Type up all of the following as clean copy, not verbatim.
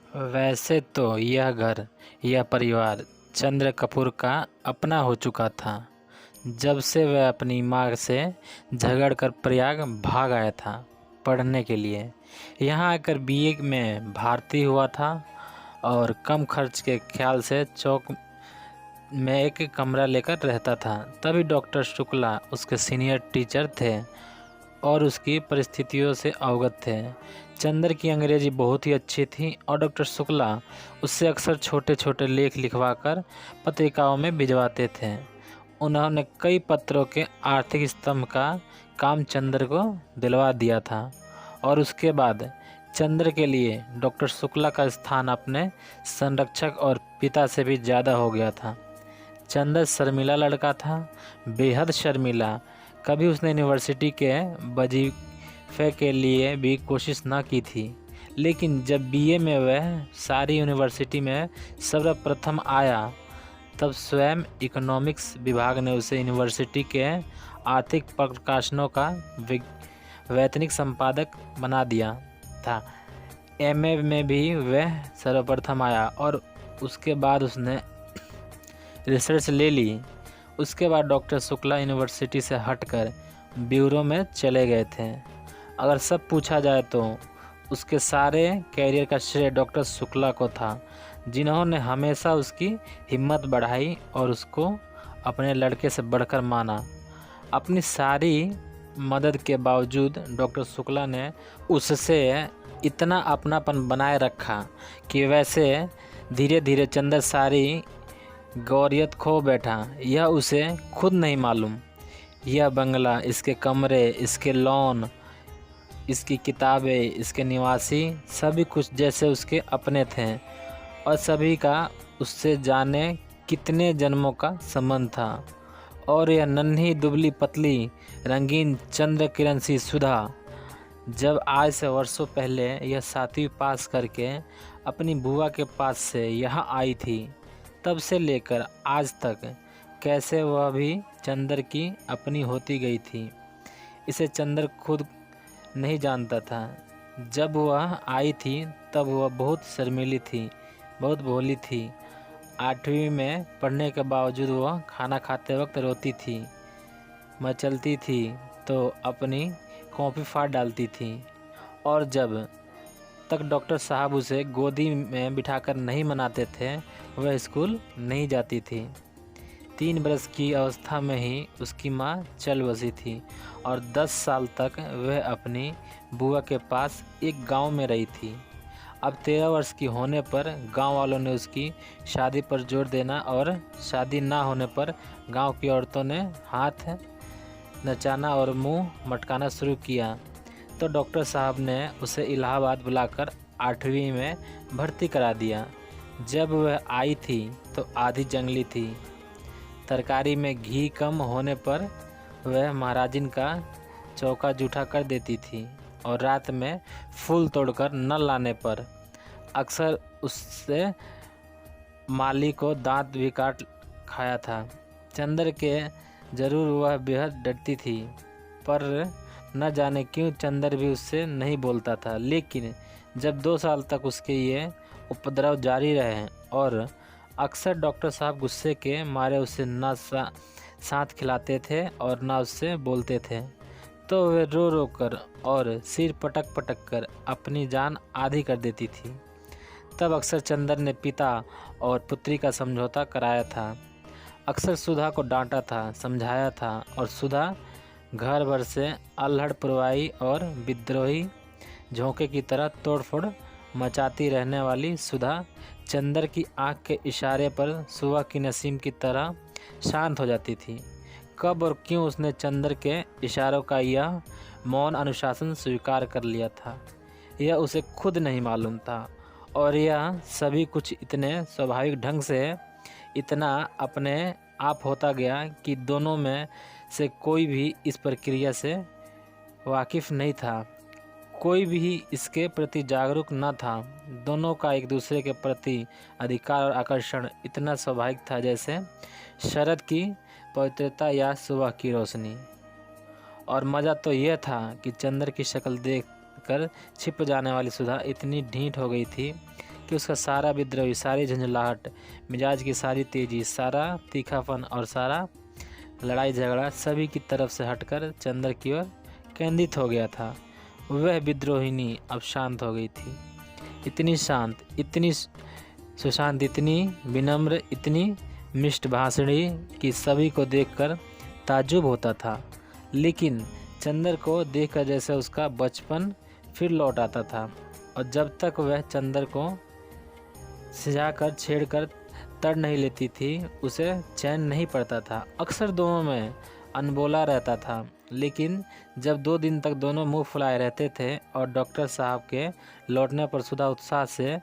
वैसे तो यह घर, यह परिवार चंद्र कपूर का अपना हो चुका था जब से वह अपनी माँ से झगड़कर प्रयाग भाग आया था पढ़ने के लिए। यहाँ आकर बीए में भर्ती हुआ था और कम खर्च के ख्याल से चौक में एक कमरा लेकर रहता था। तभी डॉक्टर शुक्ला उसके सीनियर टीचर थे और उसकी परिस्थितियों से अवगत थे। चंद्र की अंग्रेजी बहुत ही अच्छी थी और डॉक्टर शुक्ला उससे अक्सर छोटे छोटे लेख लिखवाकर पत्रिकाओं में भिजवाते थे। उन्होंने कई पत्रों के आर्थिक स्तंभ का काम चंद्र को दिलवा दिया था और उसके बाद चंद्र के लिए डॉक्टर शुक्ला का स्थान अपने संरक्षक और पिता से भी ज़्यादा हो गया था। चंद्र शर्मीला लड़का था, बेहद शर्मीला। कभी उसने यूनिवर्सिटी के वजीफे के लिए भी कोशिश ना की थी, लेकिन जब बीए में वह सारी यूनिवर्सिटी में सर्वप्रथम आया तब स्वयं इकोनॉमिक्स विभाग ने उसे यूनिवर्सिटी के आर्थिक प्रकाशनों का वैतनिक संपादक बना दिया था। एमए में भी वह सर्वप्रथम आया और उसके बाद उसने रिसर्च ले ली। उसके बाद डॉक्टर शुक्ला यूनिवर्सिटी से हटकर ब्यूरो में चले गए थे। अगर सब पूछा जाए तो उसके सारे कैरियर का श्रेय डॉक्टर शुक्ला को था, जिन्होंने हमेशा उसकी हिम्मत बढ़ाई और उसको अपने लड़के से बढ़कर माना। अपनी सारी मदद के बावजूद डॉक्टर शुक्ला ने उससे इतना अपनापन बनाए रखा कि वैसे धीरे धीरे चंद्र सारी गौरियत खो बैठा। यह उसे खुद नहीं मालूम। यह बंगला, इसके कमरे, इसके लॉन, इसकी किताबें, इसके निवासी, सभी कुछ जैसे उसके अपने थे और सभी का उससे जाने कितने जन्मों का संबंध था। और यह नन्ही दुबली पतली रंगीन चंद्र किरण सी सुधा जब आज से वर्षों पहले यह 7वीं पास करके अपनी बुआ के पास से यहाँ आई थी, तब से लेकर आज तक कैसे वह भी चंद्र की अपनी होती गई थी, इसे चंद्र खुद नहीं जानता था। जब वह आई थी तब वह बहुत शर्मीली थी, बहुत भोली थी। 8वीं में पढ़ने के बावजूद वह खाना खाते वक्त रोती थी, मचलती थी तो अपनी कॉपी फाड़ डालती थी और जब तक डॉक्टर साहब उसे गोदी में बिठाकर नहीं मनाते थे वह स्कूल नहीं जाती थी। 3 बरस की अवस्था में ही उसकी माँ चल बसी थी और 10 साल तक वह अपनी बुआ के पास एक गांव में रही थी। अब 13 वर्ष की होने पर गांव वालों ने उसकी शादी पर जोर देना और शादी ना होने पर गांव की औरतों ने हाथ नचाना और मुंह मटकाना शुरू किया। तो डॉक्टर साहब ने उसे इलाहाबाद बुलाकर 8वीं में भर्ती करा दिया। जब वह आई थी तो आधी जंगली थी। तरकारी में घी कम होने पर वह महाराजिन का चौका जूठा कर देती थी और रात में फूल तोड़कर न लाने पर अक्सर उससे माली को दांत भी काट खाया था। चंद्र के जरूर वह बेहद डरती थी, पर न जाने क्यों चंद्र भी उससे नहीं बोलता था। लेकिन जब 2 साल तक उसके ये उपद्रव जारी रहे और अक्सर डॉक्टर साहब गुस्से के मारे उसे ना साथ खिलाते थे और ना उससे बोलते थे, तो वह रो रो कर और सिर पटक पटक कर अपनी जान आधी कर देती थी। तब अक्सर चंद्र ने पिता और पुत्री का समझौता कराया था। अक्सर सुधा को डांटा था, समझाया था और सुधा घर भर से अल्हड़ पुरवाई और विद्रोही झोंके की तरह तोड़फोड़ मचाती रहने वाली सुधा चंद्र की आंख के इशारे पर सुबह की नसीम की तरह शांत हो जाती थी। कब और क्यों उसने चंद्र के इशारों का यह मौन अनुशासन स्वीकार कर लिया था, यह उसे खुद नहीं मालूम था और यह सभी कुछ इतने स्वाभाविक ढंग से, इतना अपने आप होता गया कि दोनों में से कोई भी इस प्रक्रिया से वाकिफ़ नहीं था। कोई भी इसके प्रति जागरूक न था। दोनों का एक दूसरे के प्रति अधिकार और आकर्षण इतना स्वाभाविक था जैसे शरद की पवित्रता या सुबह की रोशनी। और मज़ा तो यह था कि चंद्र की शक्ल देखकर छिप जाने वाली सुधा इतनी ढीठ हो गई थी कि उसका सारा विद्रोही, सारी झंझलाहट, मिजाज की सारी तेजी, सारा तीखापन और सारा लड़ाई झगड़ा सभी की तरफ से हटकर चंदर की ओर केंद्रित हो गया था। वह विद्रोहिनी अब शांत हो गई थी, इतनी शांत, इतनी सुशांत, इतनी विनम्र, इतनी मिष्टभाषणी कि सभी को देखकर ताज्जुब होता था। लेकिन चंदर को देखकर जैसे उसका बचपन फिर लौट आता था, और जब तक वह चंदर को सिजाकर छेड़कर तड़ नहीं लेती थी उसे चैन नहीं पड़ता था। अक्सर दोनों में अनबोला रहता था, लेकिन जब 2 दिन तक दोनों मुंह फुलाए रहते थे और डॉक्टर साहब के लौटने पर सुधा उत्साह से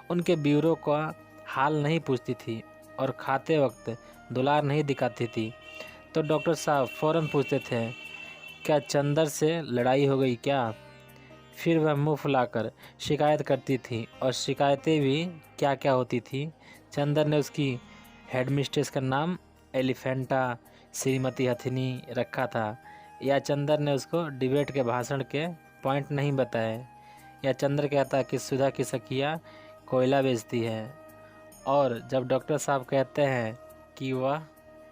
उनके ब्यूरो का हाल नहीं पूछती थी और खाते वक्त दुलार नहीं दिखाती थी, तो डॉक्टर साहब फ़ौरन पूछते थे, क्या चंदर से लड़ाई हो गई क्या? फिर वह मुंह फुलाकर शिकायत करती थी, और शिकायतें भी क्या क्या होती थी। चंदर ने उसकी हेडमिस्ट्रेस का नाम एलिफेंटा श्रीमती हथिनी रखा था, या चंदर ने उसको डिबेट के भाषण के पॉइंट नहीं बताए, या चंदर कहता कि सुधा की सखिया कोयला बेचती है। और जब डॉक्टर साहब कहते हैं कि वह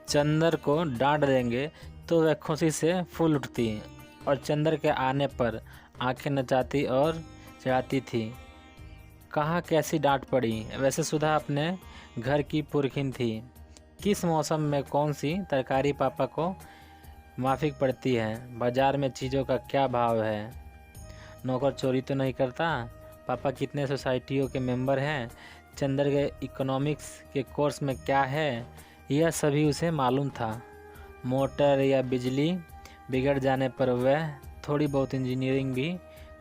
चंदर को डांट देंगे तो वह खुशी से फूल उठती और चंदर के आने पर आंखें नचाती और चिढ़ाती थी। कहाँ कैसी डांट पड़ी। वैसे सुधा अपने घर की पुरखिन थी। किस मौसम में कौन सी तरकारी पापा को माफिक पड़ती है, बाजार में चीज़ों का क्या भाव है, नौकर चोरी तो नहीं करता, पापा कितने सोसाइटियों के मेंबर हैं, चंदर के इकोनॉमिक्स के कोर्स में क्या है, यह सभी उसे मालूम था। मोटर या बिजली बिगड़ जाने पर वह थोड़ी बहुत इंजीनियरिंग भी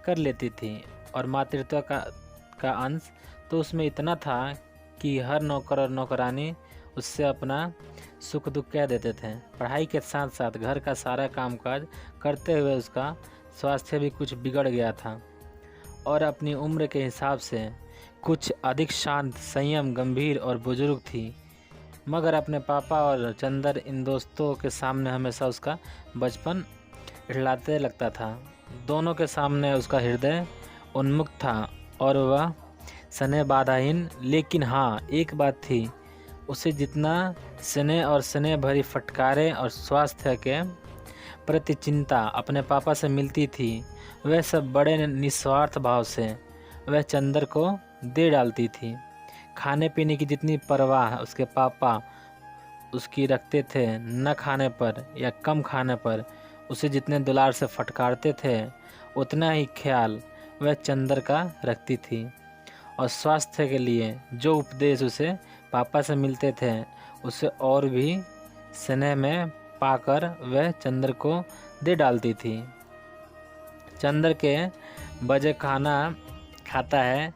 कर लेती थी, और मातृत्व का अंश तो उसमें इतना था कि हर नौकर और नौकरानी उससे अपना सुख दुख कह देते थे। पढ़ाई के साथ साथ घर का सारा कामकाज करते हुए उसका स्वास्थ्य भी कुछ बिगड़ गया था, और अपनी उम्र के हिसाब से कुछ अधिक शांत, संयम, गंभीर और बुजुर्ग थी। मगर अपने पापा और चंदर इन दोस्तों के सामने हमेशा उसका बचपन हिलाते लगता था। दोनों के सामने उसका हृदय उन्मुक्त था और वह स्नेह बाधाहीन। लेकिन हाँ, एक बात थी, उसे जितना स्नेह और स्नेह भरी फटकारें और स्वास्थ्य के प्रति चिंता अपने पापा से मिलती थी, वह सब बड़े निस्वार्थ भाव से वह चंदर को दे डालती थी। खाने पीने की जितनी परवाह उसके पापा उसकी रखते थे, न खाने पर या कम खाने पर उसे जितने दुलार से फटकारते थे, उतना ही ख्याल वह चंदर का रखती थी। और स्वास्थ्य के लिए जो उपदेश उसे पापा से मिलते थे, उसे और भी स्नेह में पाकर वह चंदर को दे डालती थी। चंदर के बजे खाना खाता है,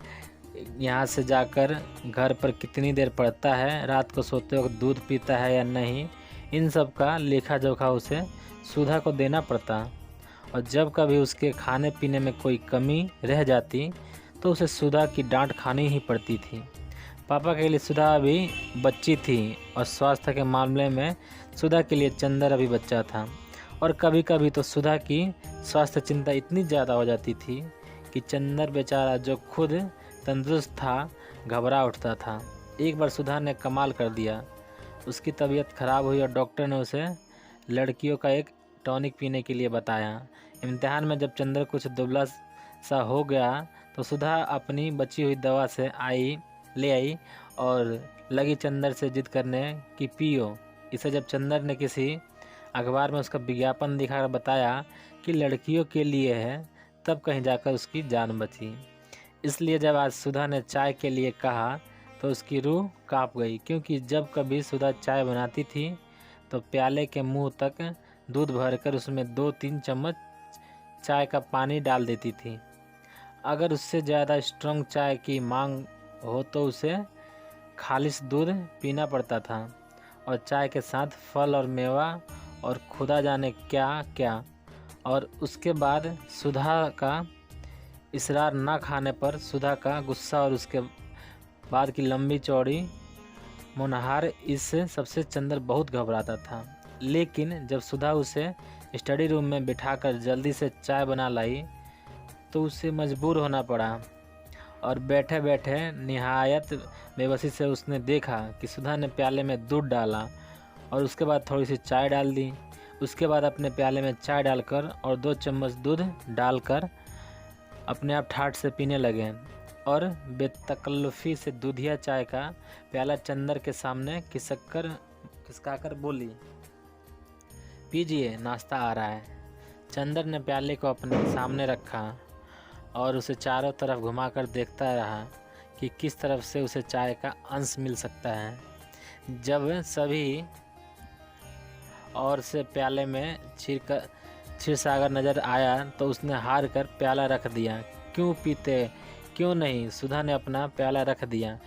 यहाँ से जाकर घर पर कितनी देर पड़ता है, रात को सोते वक्त दूध पीता है या नहीं, इन सब का लेखा जोखा उसे सुधा को देना पड़ता। और जब कभी उसके खाने पीने में कोई कमी रह जाती तो उसे सुधा की डांट खानी ही पड़ती थी। पापा के लिए सुधा अभी बच्ची थी, और स्वास्थ्य के मामले में सुधा के लिए चंदर अभी बच्चा था। और कभी कभी तो सुधा की स्वास्थ्य चिंता इतनी ज़्यादा हो जाती थी कि चंदर बेचारा जो खुद तंदुरुस्त था, घबरा उठता था। एक बार सुधा ने कमाल कर दिया। उसकी तबीयत खराब हुई और डॉक्टर ने उसे लड़कियों का एक टॉनिक पीने के लिए बताया। इम्तिहान में जब चंदर कुछ दुबला सा हो गया तो सुधा अपनी बची हुई दवा से ले आई और लगी चंदर से जिद करने कि पियो। इसे जब चंदर ने किसी अखबार में उसका विज्ञापन दिखाकर बताया कि लड़कियों के लिए है, तब कहीं जाकर उसकी जान बची। इसलिए जब आज सुधा ने चाय के लिए कहा तो उसकी रूह कांप गई, क्योंकि जब कभी सुधा चाय बनाती थी तो प्याले के मुंह तक दूध भरकर उसमें 2-3 चम्मच चाय का पानी डाल देती थी। अगर उससे ज़्यादा स्ट्रॉन्ग चाय की मांग हो तो उसे खालिश दूध पीना पड़ता था, और चाय के साथ फल और मेवा और खुदा जाने क्या क्या। और उसके बाद सुधा का इसरार ना खाने पर सुधा का गुस्सा और उसके बाद की लंबी चौड़ी मुनहार, इससे सबसे चंदर बहुत घबराता था। लेकिन जब सुधा उसे स्टडी रूम में बिठाकर जल्दी से चाय बना लाई तो उसे मजबूर होना पड़ा, और बैठे बैठे निहायत बेबसी से उसने देखा कि सुधा ने प्याले में दूध डाला और उसके बाद थोड़ी सी चाय डाल दी। उसके बाद अपने प्याले में चाय डालकर और 2 चम्मच दूध डालकर अपने आप ठाठ से पीने लगे और बेतकल्लुफ़ी से दूधिया चाय का प्याला चंदर के सामने खिसकाकर बोली, पीजिए, नाश्ता आ रहा है। चंदर ने प्याले को अपने सामने रखा और उसे चारों तरफ घुमाकर देखता रहा कि किस तरफ से उसे चाय का अंश मिल सकता है। जब सभी और से प्याले में क्षीरसागर नज़र आया तो उसने हार कर प्याला रख दिया। क्यों पीते, क्यों नहीं? सुधा ने अपना प्याला रख दिया।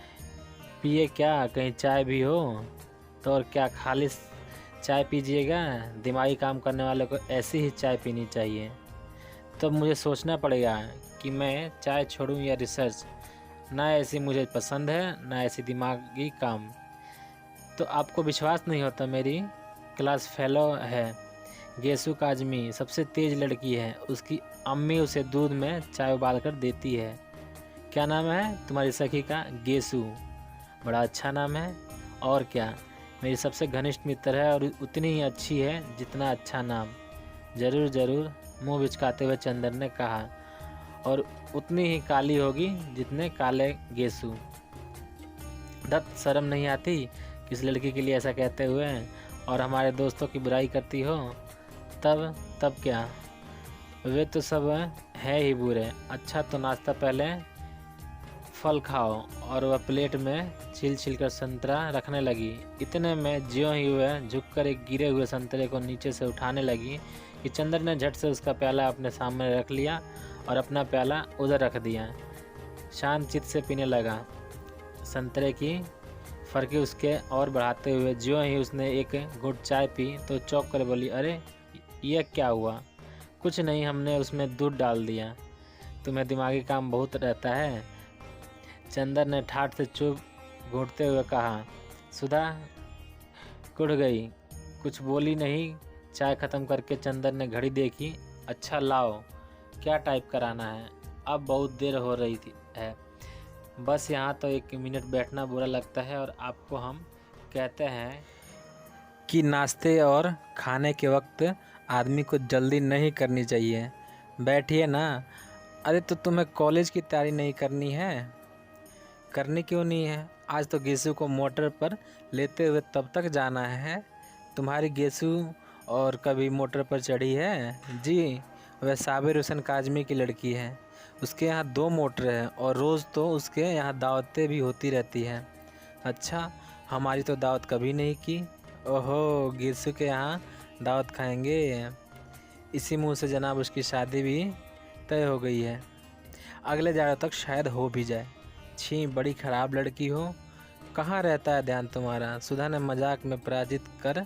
पिए क्या, कहीं चाय भी हो तो? और क्या खालिस चाय पीजिएगा? दिमागी काम करने वाले को ऐसी ही चाय पीनी चाहिए। तो मुझे सोचना पड़ेगा कि मैं चाय छोड़ूं या रिसर्च। ना ऐसी मुझे पसंद है, ना ऐसी दिमागी काम। तो आपको विश्वास नहीं होता? मेरी क्लास फेलो है, गेसु काजमी, सबसे तेज़ लड़की है। उसकी अम्मी उसे दूध में चाय उबाल कर देती है। क्या नाम है तुम्हारी सखी का? गेसु। बड़ा अच्छा नाम है। और क्या, मेरी सबसे घनिष्ठ मित्र है और उतनी ही अच्छी है जितना अच्छा नाम। ज़रूर ज़रूर, मुँह बिचकाते हुए चंदर ने कहा, और उतनी ही काली होगी जितने काले गेसु। दत्त, शर्म नहीं आती किस लड़की के लिए ऐसा कहते हुए? और हमारे दोस्तों की बुराई करती हो? तब क्या, वे तो सब है ही बुरे। अच्छा तो नाश्ता पहले फल खाओ। और वह प्लेट में छिल कर संतरा रखने लगी। इतने में ज्यों ही वह झुककर एक गिरे हुए संतरे को नीचे से उठाने लगी कि चंदर ने झट से उसका प्याला अपने सामने रख लिया और अपना प्याला उधर रख दिया। शांत चित्त से पीने लगा। संतरे की फरकी उसके और बढ़ाते हुए ज्यों ही उसने एक घुट चाय पी तो चौंक कर बोली, अरे यह क्या हुआ? कुछ नहीं, हमने उसमें दूध डाल दिया। तुम्हें दिमागी काम बहुत रहता है। चंदर ने ठाठ से चुप घूंटते हुए कहा। सुधा कुढ़ गई, कुछ बोली नहीं। चाय ख़त्म करके चंदर ने घड़ी देखी। अच्छा लाओ, क्या टाइप कराना है? अब बहुत देर हो रही है। बस यहाँ तो 1 मिनट बैठना बुरा लगता है और आपको हम कहते हैं कि नाश्ते और खाने के वक्त आदमी को जल्दी नहीं करनी चाहिए। बैठिए ना। अरे तो तुम्हें कॉलेज की तैयारी नहीं करनी है? करनी क्यों नहीं है? आज तो गेसु को मोटर पर लेते हुए तब तक जाना है। तुम्हारी गेसु और कभी मोटर पर चढ़ी है? जी, वह साबिर हुसैन काजमी की लड़की है। उसके यहाँ 2 मोटर हैं और रोज़ तो उसके यहाँ दावतें भी होती रहती हैं। अच्छा, हमारी तो दावत कभी नहीं की। ओहो, गेसु के यहाँ दावत खाएंगे। इसी मुँह से जनाब उसकी शादी भी तय हो गई है। अगले जाड़ों तक शायद हो भी जाए। छी, बड़ी ख़राब लड़की हो। कहाँ रहता है ध्यान तुम्हारा? सुधा ने मजाक में पराजित कर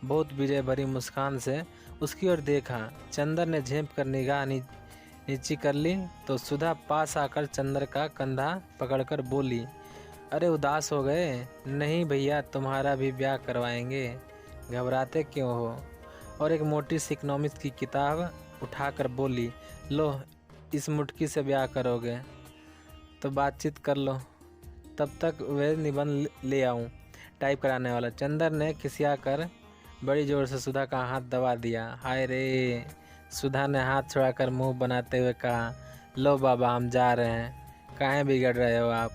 बहुत विजय भरी मुस्कान से उसकी ओर देखा। चंदर ने झेंप कर निगाह नीची कर ली तो सुधा पास आकर चंदर का कंधा पकड़कर बोली, अरे उदास हो गए? नहीं भैया, तुम्हारा भी ब्याह करवाएंगे। घबराते क्यों हो? और एक मोटी सी इकोनॉमिक्स की किताब उठाकर बोली, लो, इस मुटकी से ब्याह करोगे तो बातचीत कर लो। तब तक वे निबंध ले आऊँ टाइप कराने वाला। चंदर ने खिसिया कर बड़ी जोर से सुधा का हाथ दबा दिया। हाय रे! सुधा ने हाथ छुड़ाकर मुंह बनाते हुए कहा, लो बाबा, हम जा रहे हैं। काहे बिगड़ रहे हो आप?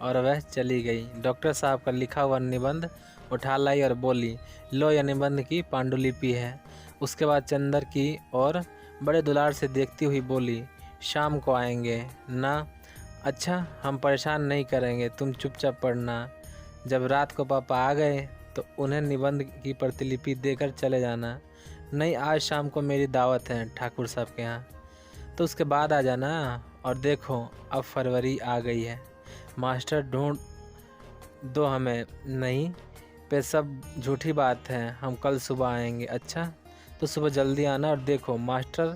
और वह चली गई। डॉक्टर साहब का लिखा हुआ निबंध उठा लाई और बोली, लो, यह निबंध की पांडुलिपि है। उसके बाद चंदर की और बड़े दुलार से देखती हुई बोली, शाम को आएंगे ना? अच्छा, हम परेशान नहीं करेंगे, तुम चुपचाप पढ़ना। जब रात को पापा आ गए तो उन्हें निबंध की प्रतिलिपि देकर चले जाना। नहीं, आज शाम को मेरी दावत है ठाकुर साहब के यहाँ, तो उसके बाद आ जाना। और देखो, अब फरवरी आ गई है। मास्टर ढूंढ दो हमें। नहीं पे सब झूठी बात है, हम कल सुबह आएंगे। अच्छा, तो सुबह जल्दी आना। और देखो, मास्टर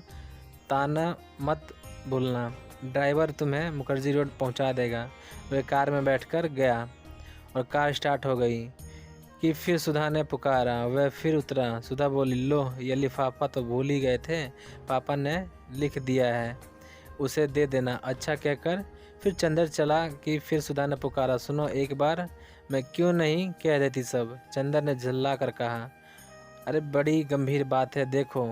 ताना मत भूलना। ड्राइवर तुम्हें मुखर्जी रोड पहुंचा देगा। वह कार में बैठकर गया और कार स्टार्ट हो गई कि फिर सुधा ने पुकारा। वह फिर उतरा। सुधा बोली, लो, ये लिफाफा तो भूल ही गए थे, पापा ने लिख दिया है, उसे दे देना। अच्छा कहकर फिर चंदर चला कि फिर सुधा ने पुकारा, सुनो एक बार, मैं क्यों नहीं कह देती सब। चंदर ने झल्ला कर कहा, अरे बड़ी गंभीर बात है, देखो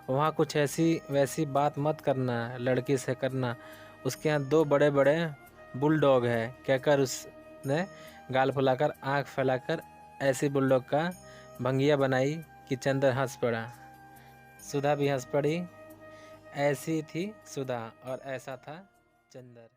वहाँ कुछ ऐसी वैसी बात मत करना, लड़की से करना, उसके यहाँ 2 बड़े बड़े बुलडॉग है। कहकर उसने गाल फुलाकर आंख फैलाकर ऐसी बुलडॉग का भंगिया बनाई कि चंदर हंस पड़ा। सुधा भी हंस पड़ी। ऐसी थी सुधा और ऐसा था चंदर।